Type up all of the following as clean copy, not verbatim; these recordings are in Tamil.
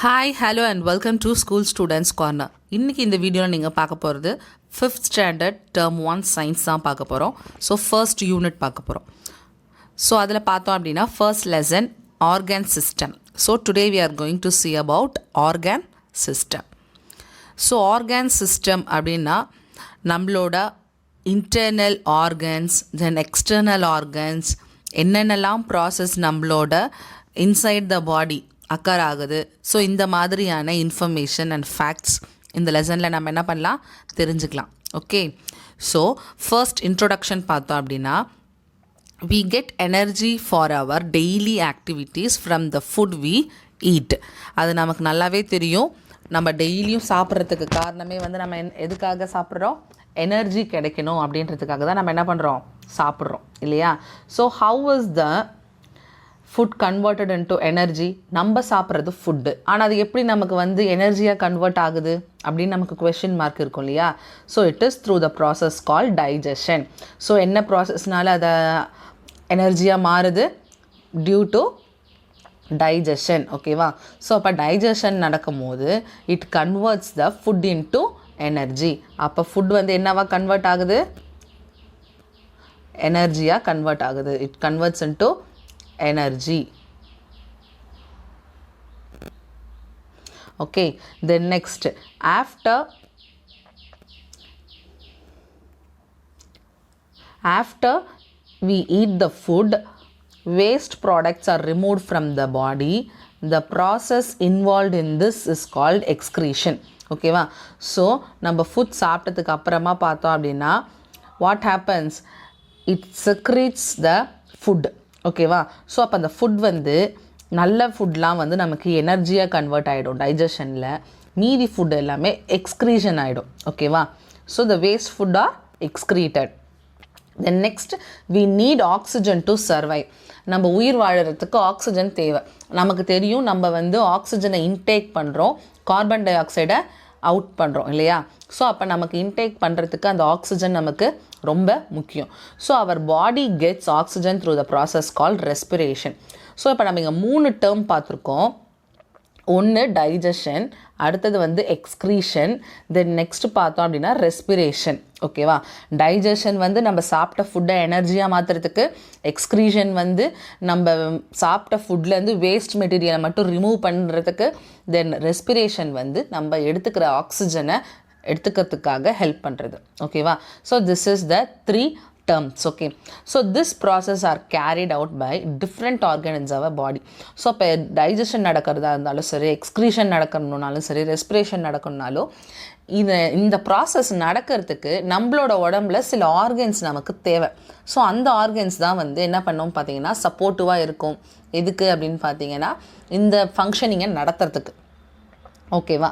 Hi hello and welcome to school students corner. இன்றைக்கி இந்த வீடியோவில் நீங்கள் பார்க்க போகிறது 5th ஸ்டாண்டர்ட் டேர்ம் 1 சயின்ஸ் தான் பார்க்க போகிறோம். ஸோ ஃபர்ஸ்ட் யூனிட் பார்க்க போகிறோம். ஸோ அதில் பார்த்தோம் அப்படின்னா first lesson organ system. So today we are going to see about organ system. So organ system அப்படின்னா நம்மளோட internal organs then external organs என்னென்னலாம் ப்ராசஸ் நம்மளோட இன்சைட் த பாடி அக்கர் ஆகுது. ஸோ இந்த மாதிரியான இன்ஃபர்மேஷன் அண்ட் ஃபேக்ட்ஸ் இந்த லெசனில் நம்ம என்ன பண்ணலாம் தெரிஞ்சுக்கலாம். ஓகே, ஸோ ஃபர்ஸ்ட் இன்ட்ரொடக்ஷன் பார்த்தோம் அப்படின்னா we get energy for our daily activities from the food we eat. அது நமக்கு நல்லாவே தெரியும். நம்ம டெய்லியும் சாப்பிட்றதுக்கு காரணமே வந்து நம்ம எதுக்காக சாப்பிட்றோம்? எனர்ஜி கிடைக்கணும் அப்படின்றதுக்காக தான் நம்ம என்ன பண்ணுறோம்? சாப்பிட்றோம் இல்லையா? So how is the food converted into energy? நம்ம சாப்பிட்றது ஃபுட்டு, ஆனால் அது எப்படி நமக்கு வந்து எனர்ஜியாக கன்வெர்ட் ஆகுது அப்படின்னு நமக்கு கொஷின் மார்க் இருக்கும் இல்லையா? So it is through the process call digestion. So என்ன ப்ராசஸ்னால அதை எனர்ஜியாக மாறுது? Due to digestion. ஓகேவா? ஸோ அப்போ டைஜஷன் நடக்கும்போது it converts the food into energy. அப்போ ஃபுட் வந்து என்னவா கன்வெர்ட் ஆகுது? எனர்ஜியாக கன்வெர்ட் ஆகுது. It converts into energy. Okay, then next after we eat the food, waste products are removed from the body. The process involved in this is called excretion. ஓகேவா? ஸோ நம்ம ஃபுட் சாப்பிட்டதுக்கு அப்புறமா பார்த்தோம் அப்படின்னா what happens? It secretes the food. ஓகேவா? ஸோ அப்போ அந்த ஃபுட் வந்து நல்ல ஃபுட்லாம் வந்து நமக்கு எனர்ஜியாக கன்வெர்ட் ஆகிடும் டைஜஷனில். மீதி ஃபுட் எல்லாமே எக்ஸ்க்ரீஷன் ஆகிடும். ஓகேவா? So the waste food are excreted. Then next we need oxygen to survive. நம்ம உயிர் வாழறதுக்கு ஆக்சிஜன் தேவை. நமக்கு தெரியும் நம்ம வந்து ஆக்சிஜனை இன்டேக் பண்ணுறோம், கார்பன் டை ஆக்சைடை அவுட் பண்ணுறோம் இல்லையா? ஸோ அப்போ நமக்கு இன்டேக் பண்ணுறதுக்கு அந்த ஆக்சிஜன் நமக்கு ரொம்ப முக்கியம். So our body gets oxygen through the process call respiration. So இப்போ நம்ம இங்கே 3 டேர்ம் பார்த்துருக்கோம். ஒன்று டைஜஷன், அடுத்தது வந்து எக்ஸ்க்ரீஷன், தென் நெக்ஸ்ட் பார்த்தோம் அப்படின்னா ரெஸ்பிரேஷன். ஓகேவா? டைஜஷன் வந்து நம்ம சாப்பிட்ட ஃபுட்டை எனர்ஜியாக மாற்றுறதுக்கு, எக்ஸ்க்ரீஷன் வந்து நம்ம சாப்பிட்ட ஃபுட்லேருந்து வேஸ்ட் மெட்டீரியலை மட்டும் ரிமூவ் பண்ணுறதுக்கு, தென் ரெஸ்பிரேஷன் வந்து நம்ம எடுத்துக்கிற ஆக்சிஜனை எடுத்துக்கிறதுக்காக ஹெல்ப் பண்ணுறது. ஓகேவா? So this is the 3 terms. Okay, so this process are carried out by different organs in our body. So இப்போ டைஜஷன் நடக்கிறதா இருந்தாலும் சரி, எக்ஸ்க்ரீஷன் நடக்கணுன்னாலும் சரி, ரெஸ்பிரேஷன் நடக்கணுன்னாலும் இந்த ப்ராசஸ் நடக்கிறதுக்கு நம்மளோட உடம்புல சில ஆர்கன்ஸ் நமக்கு தேவை. ஸோ அந்த ஆர்கன்ஸ் தான் வந்து என்ன பண்ணோம் பார்த்தீங்கன்னா சப்போர்ட்டிவாக இருக்கும். எதுக்கு அப்படின்னு பார்த்தீங்கன்னா இந்த ஃபங்க்ஷனிங்கை நடத்துறதுக்கு. ஓகேவா?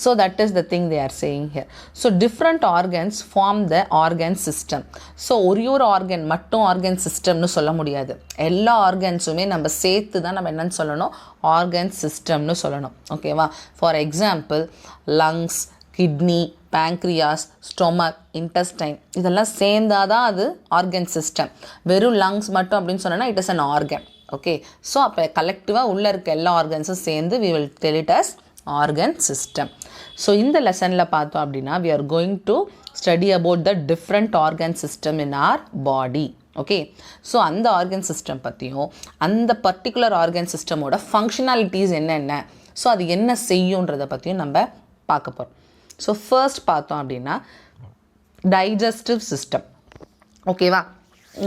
So that is the thing they are saying here. So different organs form the organ system. So ஒரு ஆர்கன் மட்டும் ஆர்கன் சிஸ்டம்னு சொல்ல முடியாது. எல்லா ஆர்கன்ஸுமே நம்ம சேர்த்து தான் நம்ம என்னன்னு சொல்லணும்? ஆர்கன் சிஸ்டம்னு சொல்லணும். ஓகேவா? For example lungs, kidney, pancreas, stomach, intestine இதெல்லாம் சேர்ந்தாதான் அது ஆர்கன் சிஸ்டம். வெறும் லங்ஸ் மட்டும் அப்படின்னு சொன்னோன்னா it is an organ. Okay, so அப்போ கலெக்டிவாக உள்ளே இருக்க எல்லா ஆர்கன்ஸும் சேர்ந்து we will tell it as organ system. So இந்த லெசனில் பார்த்தோம் அப்படின்னா we are going to study about the different organ system in our body. Okay, so அந்த ஆர்கன் சிஸ்டம் பற்றியும் அந்த பர்டிகுலர் ஆர்கன் சிஸ்டமோட ஃபங்க்ஷனாலிட்டிஸ் என்னென்ன, ஸோ அது என்ன செய்யுன்றதை பற்றியும் நம்ம பார்க்க போகிறோம். ஸோ ஃபர்ஸ்ட் பார்த்தோம் அப்படின்னா டைஜஸ்டிவ் சிஸ்டம். ஓகேவா?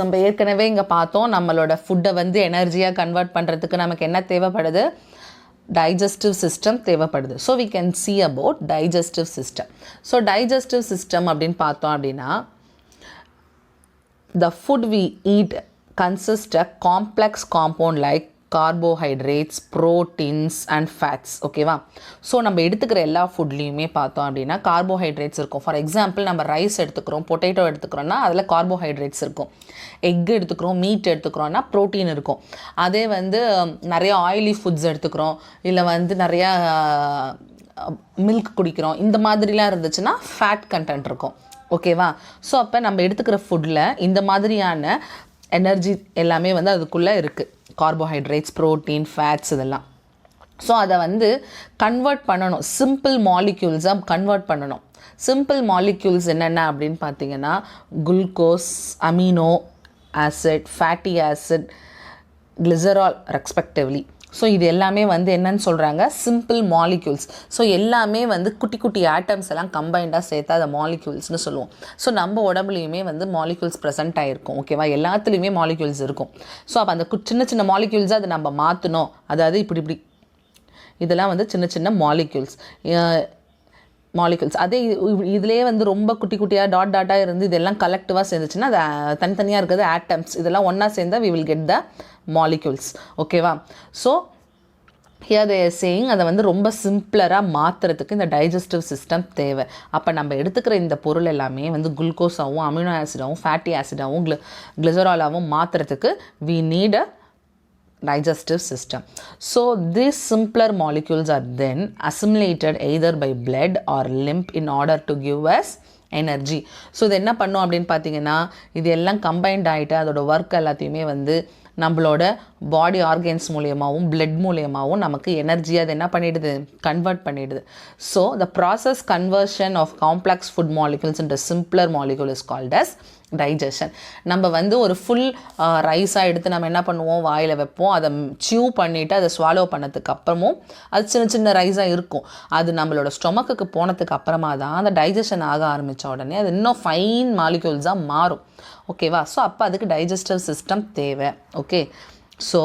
நம்ம ஏற்கனவே இங்கே பார்த்தோம் நம்மளோட ஃபுட்டை வந்து எனர்ஜியாக கன்வெர்ட் பண்ணுறதுக்கு நமக்கு என்ன தேவைப்படுது? digestive system தேவைப்படுது. So we can see about digestive system. So digestive system அப்படின்னு பார்த்தோம் அப்படின்னா the food we eat consists a complex compound like carbohydrates, proteins and fats. ஓகேவா? ஸோ நம்ம எடுத்துக்கிற எல்லா ஃபுட்லேயுமே பார்த்தோம் அப்படின்னா கார்போஹைட்ரேட்ஸ் இருக்கும். ஃபார் எக்ஸாம்பிள் நம்ம ரைஸ் எடுத்துக்கிறோம், பொட்டேட்டோ எடுத்துக்கிறோன்னா அதில் கார்போஹைட்ரேட்ஸ் இருக்கும். எக் எடுத்துக்கிறோம், மீட் எடுத்துக்கிறோன்னா ப்ரோட்டீன் இருக்கும். அதே வந்து நிறையா ஆயிலி ஃபுட்ஸ் எடுத்துக்கிறோம், இல்லை வந்து நிறையா மில்க் குடிக்கிறோம், இந்த மாதிரிலாம் இருந்துச்சுன்னா ஃபேட் கண்டென்ட் இருக்கும். ஓகேவா? ஸோ அப்போ நம்ம எடுத்துக்கிற ஃபுட்டில் இந்த மாதிரியான எனர்ஜி எல்லாமே வந்து அதுக்குள்ளே இருக்குது. கார்போஹைட்ரேட்ஸ், ப்ரோட்டீன், ஃபேட்ஸ் இதெல்லாம். ஸோ அதை வந்து கன்வெர்ட் பண்ணணும், சிம்பிள் மாலிக்யூல்ஸாக கன்வெர்ட் பண்ணணும். சிம்பிள் மாலிக்யூல்ஸ் என்னென்ன அப்படின்னு பார்த்தீங்கன்னா glucose, amino acid, fatty acid, glycerol respectively. So இது எல்லாமே வந்து என்னன்னு சொல்கிறாங்க, சிம்பிள் மாலிக்யூல்ஸ். ஸோ எல்லாமே வந்து குட்டி குட்டி ஆட்டம்ஸ் எல்லாம் கம்பைண்டாக சேர்த்தா அதை மாலிக்யூல்ஸ்னு சொல்லுவோம். ஸோ நம்ம உடம்புலையுமே வந்து மாலிக்யூல்ஸ் ப்ரெசென்ட் ஆகிருக்கும். ஓகேவா, எல்லாத்துலேயுமே மாலிக்யூல்ஸ் இருக்கும். ஸோ அப்போ அந்த சின்ன சின்ன மாலிக்யூல்ஸை அதை நம்ம மாற்றணும். அதாவது இப்படி இதெல்லாம் வந்து சின்ன சின்ன மாலிக்யூல்ஸ். அதே இதுலேயே வந்து ரொம்ப குட்டி குட்டியாக டாட்டாக இருந்து இதெல்லாம் கலெக்டிவாக சேர்ந்துச்சுன்னா அது தனித்தனியாக இருக்கிறது ஆட்டம்ஸ். இதெல்லாம் ஒன்றா சேர்ந்தால் we will get the molecules. ஓகேவா. So here they are saying அதை வந்து ரொம்ப சிம்பிளராக மாற்றுறதுக்கு இந்த டைஜஸ்டிவ் சிஸ்டம் தேவை. அப்போ நம்ம எடுத்துக்கிற இந்த பொருள் எல்லாமே வந்து குளுக்கோஸாகவும், அமினோ ஆசிடாகவும், ஃபேட்டி ஆசிடாகவும், கிளிசராலாகவும் மாற்றுறதுக்கு we need a digestive system. So these simpler molecules are then assimilated either by blood or lymph in order to give us energy. So இது என்ன பண்ணும் அப்படின்னு பார்த்தீங்கன்னா இது எல்லாம் கம்பைன்ட் ஆகிட்டு அதோட ஒர்க் எல்லாத்தையுமே வந்து நம்மளோட பாடி ஆர்கன்ஸ் மூலியமாகவும் பிளட் மூலியமாகவும் நமக்கு எனர்ஜியாக அது என்ன பண்ணிடுது, கன்வெர்ட் பண்ணிடுது. So the process conversion of complex food molecules into simpler molecule is called as digestion. நம்ம வந்து ஒரு ஃபுல் ரைஸாக எடுத்து நம்ம என்ன பண்ணுவோம், வாயில் வைப்போம், அதை சியூ பண்ணிவிட்டு அதை ஸ்வாலோ பண்ணதுக்கு அப்புறமும் அது சின்ன சின்ன ரைஸாக இருக்கும். அது நம்மளோட ஸ்டொமக்குக்கு போனதுக்கு அப்புறமா தான் அந்த டைஜஷன் ஆக ஆரம்பித்த உடனே அது இன்னும் ஃபைன் மாலிகுல்ஸாக மாறும். ஓகேவா. ஸோ அப்போ அதுக்கு டைஜஸ்டிவ் சிஸ்டம் தேவை. Okay. So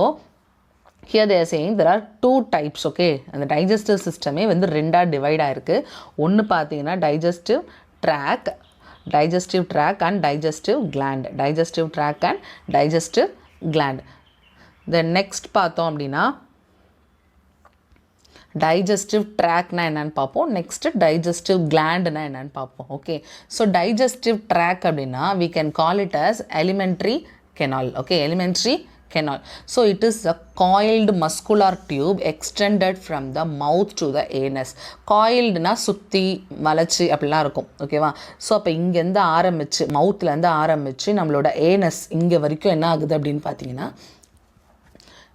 here they are saying there are two types. Okay, அந்த டைஜஸ்டிவ் சிஸ்டமே வந்து ரெண்டாக டிவைட் ஆகிருக்கு. ஒன்று பார்த்தீங்கன்னா digestive track and digestive gland. Then next பார்த்தோம் அப்படின்னா டைஜஸ்டிவ் ட்ராக்னா என்னென்னு பார்ப்போம். நெக்ஸ்ட்டு டைஜஸ்டிவ் கிளாண்டுனா என்னென்னு பார்ப்போம். ஓகே. ஸோ டைஜஸ்டிவ் ட்ராக் அப்படின்னா we can call it as alimentary canal. Okay, alimentary canal. So it is a coiled muscular tube extended from the mouth to the anus. coiledனா சுற்றி வளைச்சி அப்படிலாம் இருக்கும். ஓகேவா. ஸோ அப்போ இங்கேருந்து ஆரம்பித்து மவுத்லேருந்து ஆரம்பித்து நம்மளோட ஏனஸ் இங்கே வரைக்கும் என்ன ஆகுது அப்படின்னு பார்த்தீங்கன்னா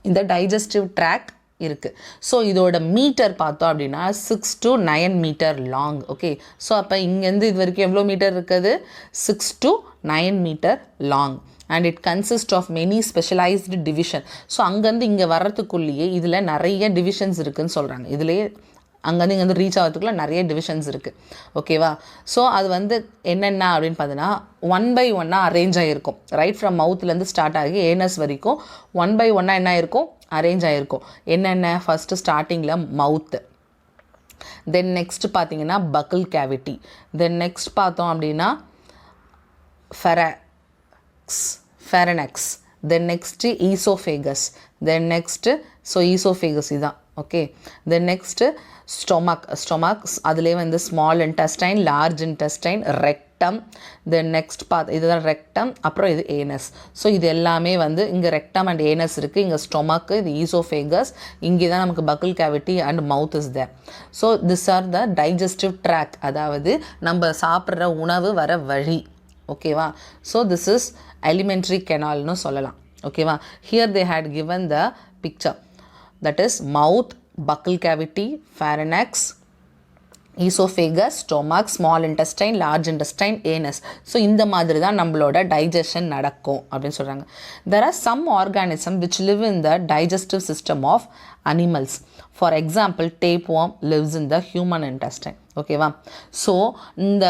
இந்த டைஜஸ்டிவ் ட்ராக் இருக்குது. ஸோ இதோட மீட்டர் பார்த்தோம் அப்படின்னா 6 to 9 metre long. Okay. So அப்போ இங்கேருந்து இது வரைக்கும் எவ்வளோ மீட்டர் இருக்குது, 6 to 9 metre long. And it consist of many specialised division. So அங்கேருந்து இங்கே வர்றதுக்குள்ளேயே இதில் நிறைய டிவிஷன்ஸ் இருக்குதுன்னு சொல்கிறாங்க. இதுலேயே அங்கேருந்து இங்கேருந்து ரீச் ஆகிறதுக்குள்ள நிறைய டிவிஷன்ஸ் இருக்குது. ஓகேவா. ஸோ அது வந்து என்னென்ன அப்படின்னு பார்த்தீங்கன்னா 1 by 1 அரேஞ்ச் ஆகிருக்கும். ரைட் ஃப்ரம் மவுத்லேருந்து ஸ்டார்ட் ஆகி ஏனஸ் வரைக்கும் 1 by 1 என்ன ஆயிருக்கும், அரேஞ்ச் ஆகிருக்கும். என்னென்ன, ஃபஸ்ட்டு ஸ்டார்டிங்கில் மவுத்து, தென் நெக்ஸ்ட் பார்த்தீங்கன்னா பக்கிள் கேவிட்டி, தென் நெக்ஸ்ட் பார்த்தோம் அப்படின்னா pharynx, then next oesophagus, then next so oesophagus இதுதான். ஓகே. தென் நெக்ஸ்ட்டு ஸ்டொமக்ஸ் அதுலேயே வந்து small intestine, large intestine, rectum, then next இதுதான் ரெக்டம், அப்புறம் இது ஏனஸ். ஸோ இது எல்லாமே வந்து இங்கே ரெக்டம் அண்ட் ஏனஸ் இருக்குது, இங்கே ஸ்டொமக்கு, இது ஈசோஃபேகஸ், இங்கே தான் நமக்கு buccal cavity and mouth is there. So this are the digestive tract, அதாவது நம்ம சாப்பிட்ற உணவு வர வழி. ஓகேவா. ஸோ திஸ் இஸ் எலிமெண்ட்ரி கெனால்னு சொல்லலாம். ஓகேவா. Here they had given the picture, that is mouth, buccal cavity, pharynx, esophagus, stomach, small intestine, large intestine, anus. So இந்த மாதிரி தான் நம்மளோட டைஜஷன் நடக்கும் அப்படின்னு சொல்கிறாங்க. There are some organisms which live in the digestive system of animals. For example, tapeworm lives in the human intestine. ஓகேவா. ஸோ இந்த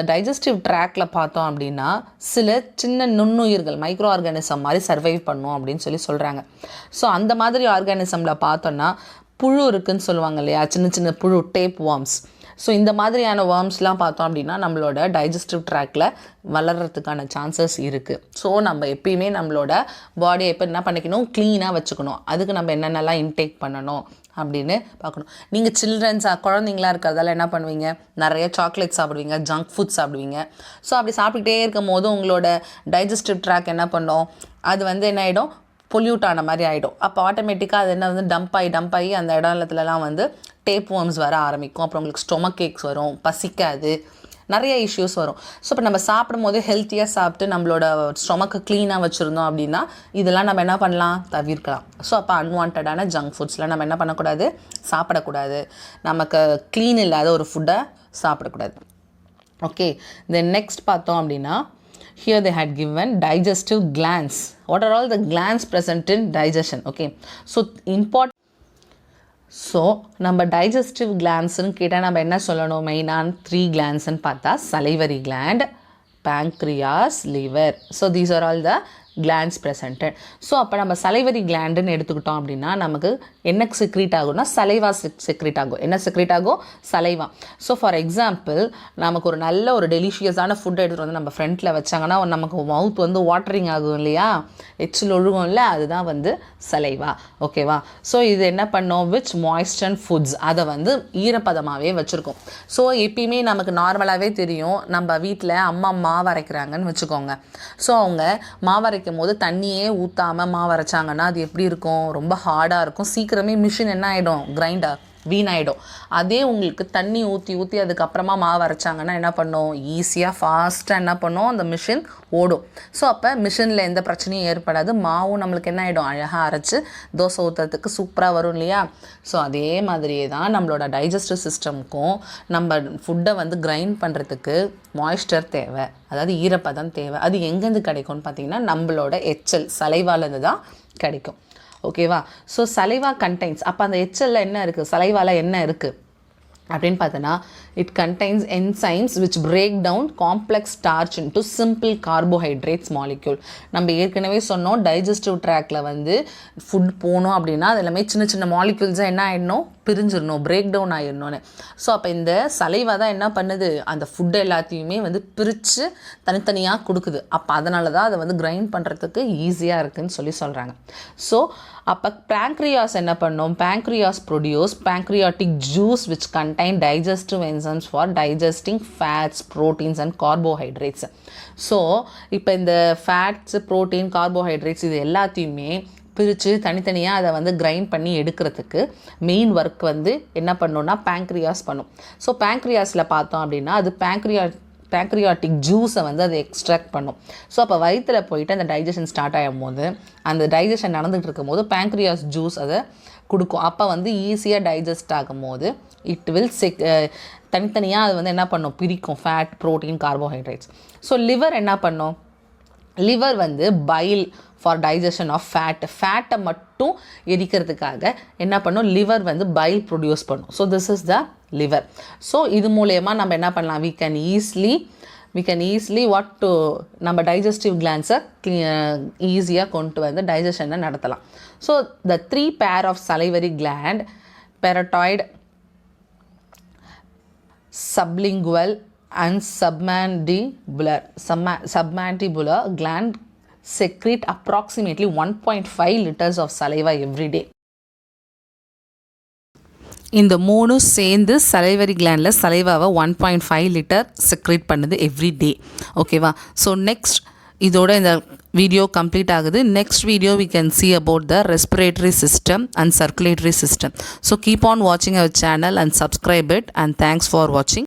டைஜஸ்டிவ் ட்ராக்ல பார்த்தோம் அப்படின்னா சில சின்ன நுண்ணுயிர்கள் மைக்ரோ ஆர்கானிசம் மாதிரி சர்வைவ் பண்ணும் அப்படின்னு சொல்கிறாங்க. ஸோ அந்த மாதிரி ஆர்கானிசமில் பார்த்தோன்னா புழு இருக்குதுன்னு சொல்லுவாங்க இல்லையா, சின்ன சின்ன புழு, டேப் வார்ம்ஸ். ஸோ இந்த மாதிரியான வார்ம்ஸ்லாம் பார்த்தோம் அப்படின்னா நம்மளோட டைஜஸ்டிவ் ட்ராக்ல வளர்கிறதுக்கான சான்சஸ் இருக்குது. ஸோ நம்ம எப்பயுமே நம்மளோட பாடியை எப்போ என்ன பண்ணிக்கணும், க்ளீனாக வச்சுக்கணும். அதுக்கு நம்ம என்னென்னலாம் இன்டேக் பண்ணணும் அப்படின்னு பார்க்கணும். நீங்கள் குழந்தைங்களா இருக்கிறதால என்ன பண்ணுவீங்க, நிறைய சாக்லேட் சாப்பிடுவீங்க, ஜங்க் ஃபுட் சாப்பிடுவீங்க. ஸோ அப்படி சாப்பிட்டுக்கிட்டே இருக்கும் போது உங்களோட டைஜஸ்டிவ் ட்ராக் என்ன பண்ணும், அது வந்து என்ன ஆகிடும், பொல்யூட் ஆன மாதிரி ஆகிடும். அப்போ ஆட்டோமேட்டிக்காக அது என்ன வந்து டம்ப் ஆகி அந்த இடத்துலலாம் வந்து டேப் வார்ம்ஸ் வர ஆரம்பிக்கும். அப்புறம் உங்களுக்கு ஸ்டொமக் கேக்ஸ் வரும், பசிக்காது, நிறைய இஷ்யூஸ் வரும். ஸோ இப்போ நம்ம சாப்பிடும் போது ஹெல்த்தியாக சாப்பிட்டு நம்மளோட ஸ்டொமக்கை க்ளீனாக வச்சுருந்தோம் அப்படின்னா இதெல்லாம் நம்ம என்ன பண்ணலாம், தவிர்க்கலாம். ஸோ அப்போ அன்வான்டான ஜங்க் ஃபுட்ஸில் நம்ம என்ன பண்ணக்கூடாது, சாப்பிடக்கூடாது. நமக்கு க்ளீன் இல்லாத ஒரு ஃபுட்டை சாப்பிடக்கூடாது. ஓகே, தென் நெக்ஸ்ட் பார்த்தோம் அப்படின்னா here they had given digestive glands. What are all the glands present in digestion? Okay, so important. So நம்ம டைஜஸ்டிவ் கிளான்ஸ்ன்னு கேட்டால் நம்ம என்ன சொல்லணும், மெயினான 3 கிளான்ஸ்ன்னு பார்த்தா salivary gland, pancreas, liver. So these are all the glands presented. So அப்போ நம்ம சலைவரி கிளாண்டுன்னு எடுத்துக்கிட்டோம் அப்படின்னா நமக்கு என்ன செக்ரீட் ஆகும்னா சலைவா செக்ரீட் ஆகும். என்ன செக்ரீட் ஆகும், சலைவா. ஸோ ஃபார் எக்ஸாம்பிள் நமக்கு ஒரு நல்ல ஒரு டெலிஷியஸான ஃபுட்டை எடுத்துகிட்டு வந்து நம்ம ஃப்ரெண்டில் வச்சாங்கன்னா நமக்கு மவுத் வந்து வாட்டரிங் ஆகும் இல்லையா, எச்சில் ஒழுகும்ல, அதுதான் வந்து சலைவா. ஓகேவா. ஸோ இது என்ன பண்ணோம், விச் மாய்ஸ்டன் ஃபுட்ஸ், அதை வந்து ஈரப்பதமாகவே வச்சுருக்கோம். ஸோ எப்பயுமே நமக்கு நார்மலாகவே தெரியும், நம்ம வீட்டில் அம்மா மாவு அரைக்கிறாங்கன்னு வச்சுக்கோங்க. ஸோ அவங்க மாவு அரைக்கும் போது தண்ணியே ஊற்றாமல் மாவு அரைச்சாங்கன்னா அது எப்படி இருக்கும், ரொம்ப ஹார்டாக இருக்கும். சீக்கிரமே மிஷின் என்ன ஆகிடும், கிரைண்டர் வீணாயிடும். அதே உங்களுக்கு தண்ணி ஊற்றி அதுக்கப்புறமா மாவு அரைச்சாங்கன்னா என்ன பண்ணும், ஈஸியாக ஃபாஸ்ட்டாக என்ன பண்ணும், அந்த மிஷின் ஓடும். ஸோ அப்போ மிஷினில் எந்த பிரச்சனையும் ஏற்படாது. மாவும் நம்மளுக்கு என்ன ஆகிடும், அழகாக அரைச்சி தோசை ஊற்றுறதுக்கு சூப்பராக வரும் இல்லையா. ஸோ அதே மாதிரியே தான் நம்மளோட டைஜஸ்டிவ் சிஸ்டமுக்கும் நம்ம ஃபுட்டை வந்து கிரைண்ட் பண்ணுறதுக்கு மாய்ஸ்டர் தேவை, அதாவது ஈரப்பதம் தேவை. அது எங்கேருந்து கிடைக்கும்னு பார்த்தீங்கன்னா நம்மளோட எச்சல் சலைவாலேருந்து தான் கிடைக்கும். ஓகேவா. ஸோ சலைவா கண்டெய்ன்ஸ், அப்போ அந்த எச்சலில் என்ன இருக்குது, சலைவாவில் என்ன இருக்குது அப்படின்னு பார்த்தோன்னா it contains enzymes which break down complex starch into simple carbohydrates molecule. நம்ம ஏற்கனவே சொன்னோம் டைஜஸ்டிவ் ட்ராக்ல வந்து ஃபுட் போகணும் அப்படின்னா அது எல்லாமே சின்ன சின்ன மாலிக்யூல்ஸாக என்ன ஆகிடணும், பிரிஞ்சிடணும், பிரேக் டவுன் ஆகிடணும்னு. ஸோ அப்போ இந்த சலைவா தான் என்ன பண்ணுது, அந்த ஃபுட்டு எல்லாத்தையுமே வந்து பிரித்து தனித்தனியாக கொடுக்குது. அப்போ அதனால தான் அதை வந்து கிரைண்ட் பண்ணுறதுக்கு ஈஸியாக இருக்குதுன்னு சொல்கிறாங்க. ஸோ அப்போ பேங்க்ரியாஸ் என்ன பண்ணோம், pancreas produce pancreatic juice which contain digestive enzymes for digesting fats, proteins and carbohydrates. So இப்போ இந்த ஃபேட்ஸ், ப்ரோட்டீன், கார்போஹைட்ரேட்ஸ் இது எல்லாத்தையுமே பிரித்து தனித்தனியாக அதை வந்து கிரைண்ட் பண்ணி எடுக்கிறதுக்கு மெயின் ஒர்க் வந்து என்ன பண்ணோன்னா பேங்க்ரியாஸ் பண்ணும். ஸோ பேங்க்ரியாஸில் பார்த்தோம் அப்படின்னா அது பேங்க்ரியாட்டிக் ஜூஸை வந்து அதை எக்ஸ்ட்ராக்ட் பண்ணும். ஸோ அப்போ வயிற்றில் போயிட்டு அந்த டைஜஷன் ஸ்டார்ட் ஆகும் போது அந்த டைஜஷன் நடந்துகிட்டு இருக்கும் போது பேங்க்ரியாஸ் ஜூஸ் அதை கொடுக்கும். அப்போ வந்து ஈஸியாக டைஜஸ்ட் ஆகும் போது இட் வில் தனித்தனியாக அது வந்து என்ன பண்ணும், பிரிக்கும் fat, protein, carbohydrates. So liver என்ன பண்ணும், லிவர் வந்து பைல் ஃபார் டைஜஷன் ஆஃப் ஃபேட்டை மட்டும் எரிக்கிறதுக்காக என்ன பண்ணும், லிவர் வந்து பைல் ப்ரொடியூஸ் பண்ணும். So this is the liver. So இது மூலயமா நம்ம என்ன பண்ணலாம், we can easily what to நம்ம டைஜஸ்டிவ் கிளான்ஸை ஈஸியாக கொண்டு வந்து டைஜஷனை நடத்தலாம். So the 3 pair of salivary gland, parotid, sublingual and submandibular gland secrete approximately 1.5 liters of saliva every day. இந்த 3 சேர்ந்து சலைவரி கிளாண்டில் சலைவாவை 1.5 லிட்டர் செக்ரேட் பண்ணுது எவ்ரி டே. ஓகேவா. ஸோ நெக்ஸ்ட் இதோட இந்த வீடியோ கம்ப்ளீட் ஆகுது. Next video we can see about the respiratory system and circulatory system. So keep on watching our channel and subscribe it, and thanks for watching.